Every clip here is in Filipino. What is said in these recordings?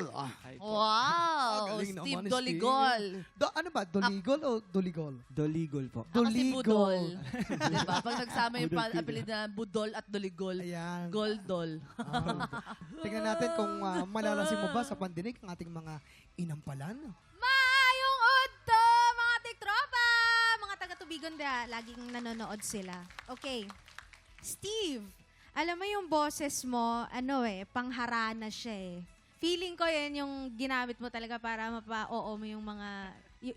Doligol. Wow! Galing naman Steve ni Doligol. Ano ba? Doligol o Doligol? Doligol po. Ako si Budol. Doligol. Diba? Pag nagsama yung apelid na Budol at Doligol, Ayan. Goldol. Tingnan natin kung malalasin mo ba sa pandinig ang ating mga inampalan. Maayong udto, mga tiktropa! Mga taga-tubigon da, laging nanonood sila. Okay. Steve, alam mo yung boses mo, pangharana siya eh. Feeling ko yan yung ginamit mo talaga para mapa-oo mo yung mga,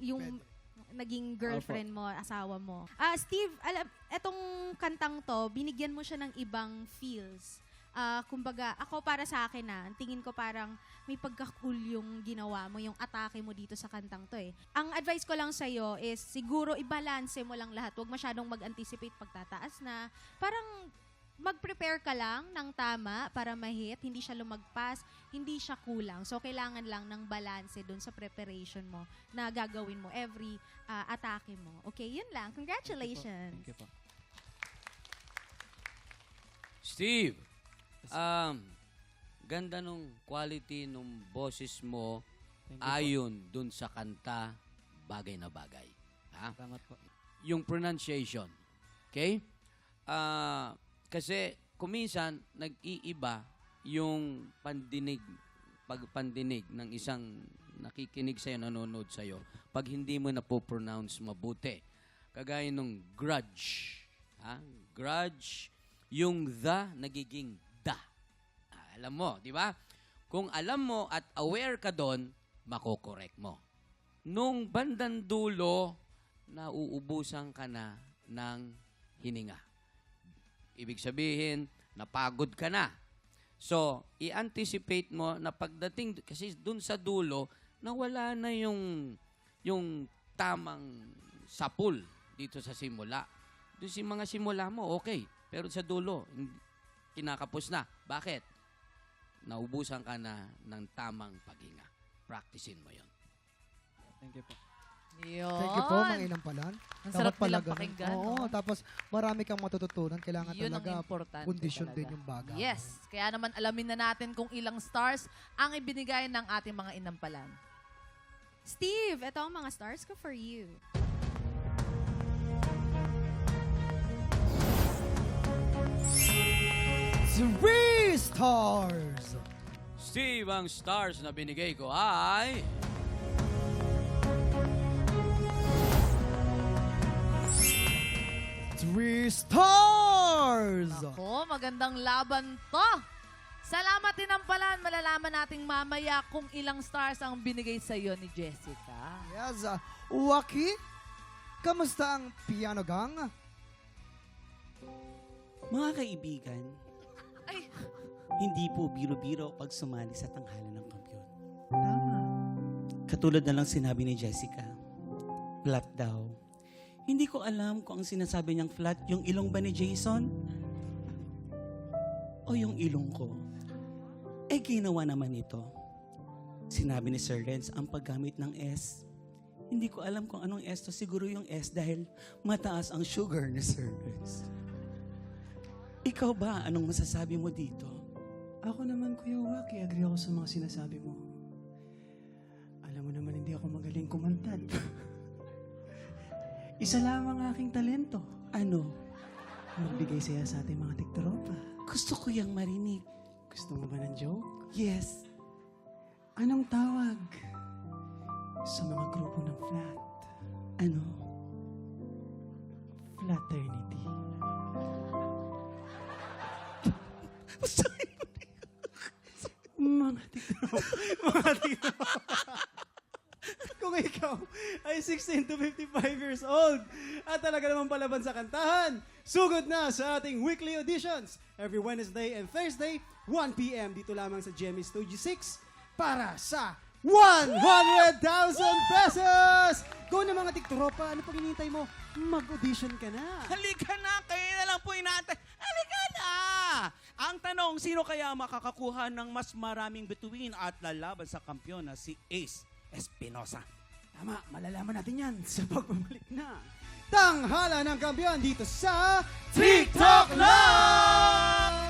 yung naging girlfriend mo, asawa mo. Steve, etong kantang to, binigyan mo siya ng ibang feels. Kumbaga, ako para sa akin ang tingin ko parang may pagka-cool yung ginawa mo, yung atake mo dito sa kantang to eh. Ang advice ko lang sa'yo is siguro i-balance mo lang lahat. Huwag masyadong mag-anticipate pagtataas na. Parang mag-prepare ka lang ng tama para ma-hit, hindi siya lumagpas, hindi siya kulang. So, kailangan lang ng balance dun sa preparation mo na gagawin mo every atake mo. Okay, yun lang. Congratulations! Thank you po. Steve, ganda nung quality nung boses mo Thank you ayon dun sa kanta, bagay na bagay. Ha? Salamat po. Yung pronunciation. Okay? Kasi kuminsan nag-iiba yung pagpandinig ng isang nakikinig sa'yo, nanonood sa'yo, pag hindi mo napopronounce mabuti. Kagaya nung grudge. Ha? Grudge, yung the nagiging da. Alam mo, di ba? Kung alam mo at aware ka doon, makokorek mo. Nung bandang dulo, nauubusan ka na ng hininga. Ibig sabihin, napagod ka na. So, i-anticipate mo na pagdating, kasi dun sa dulo, nawala na yung tamang sapul dito sa simula. Doon si mga simula mo, okay. Pero sa dulo, kinakapos na. Bakit? Naubusan ka na ng tamang paghinga. Practicein mo yon. Thank you po. Yun. Thank you po, mga inampalan. Ang sarap pala nilang ganun. pakinggan. Oo, no? tapos marami kang matututunan. Kailangan Yun ang talaga importante kondisyon talaga. din yung bagay. Yes. Kaya naman alamin na natin kung ilang stars ang ibinigay ng ating mga inampalan. Steve, ito ang mga stars ko for you. Three stars! Steve, ang stars na binigay ko ay... Three stars! Ako, magandang laban to. Salamat inampalan. Malalaman nating mamaya kung ilang stars ang binigay sa iyo ni Jessica. Yes. Waki, kamusta ang piano gang? Mga kaibigan, Ay, hindi po biro-biro pag sumali sa tanghalan ng kampyon. Katulad na lang sinabi ni Jessica, flat daw. Hindi ko alam kung ang sinasabi niyang flat yung ilong ba ni Jason o yung ilong ko. Eh, ginawa naman ito. Sinabi ni Sir Renz ang paggamit ng S. Hindi ko alam kung anong S to. Siguro yung S dahil mataas ang sugar ni Sir Renz. Ikaw ba? Anong masasabi mo dito? Ako naman, Kuya Waki, agree ako sa mga sinasabi mo. Alam mo naman, hindi ako magaling kumanta. Isa lang ang aking talento. Ano? Magbigay saya sa ating mga tiktropa. Gusto ko yang marinig. Gusto mo ba ng joke? Yes. Anong tawag sa mga grupo ng flat? Ano? Fraternity. Mga tiktropa. Mga tiktropa. Kung ikaw ay 16 to 55 years old at talaga naman palaban sa kantahan, sugod na sa ating weekly auditions every Wednesday and Thursday, 1 p.m. dito lamang sa GMA Studio 6 para sa 100,000 pesos! Go na mga tiktropa, ano pag hinihintay mo? Mag-audition ka na. Halika na, kayo na lang po inaantay. Halika na! Ang tanong, sino kaya makakakuha ng mas maraming bituin at lalaban sa kampiyon na si Ace Espinosa? Tama, malalaman natin yan sa pagbabalik na Tanghala ng Kampiyon dito sa TikTok Live!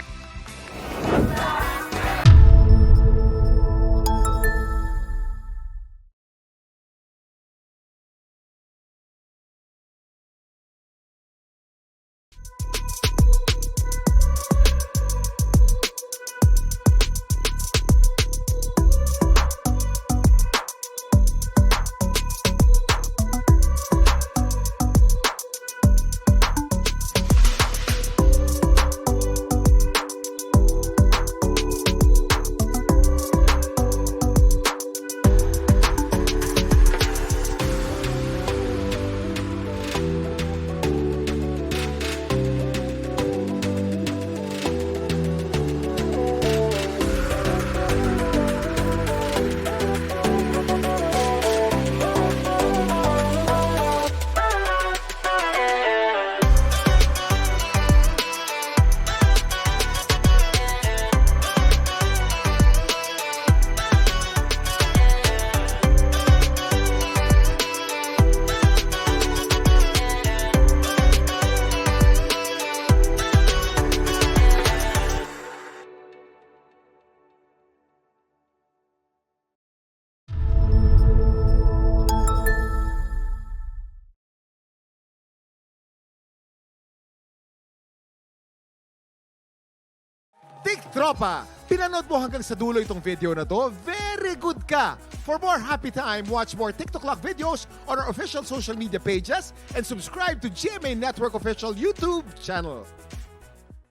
Tropa! Pinanood mo hanggang sa dulo itong video na to? Very good ka! For more happy time, watch more TikTok Clock videos on our official social media pages and subscribe to GMA Network official YouTube channel.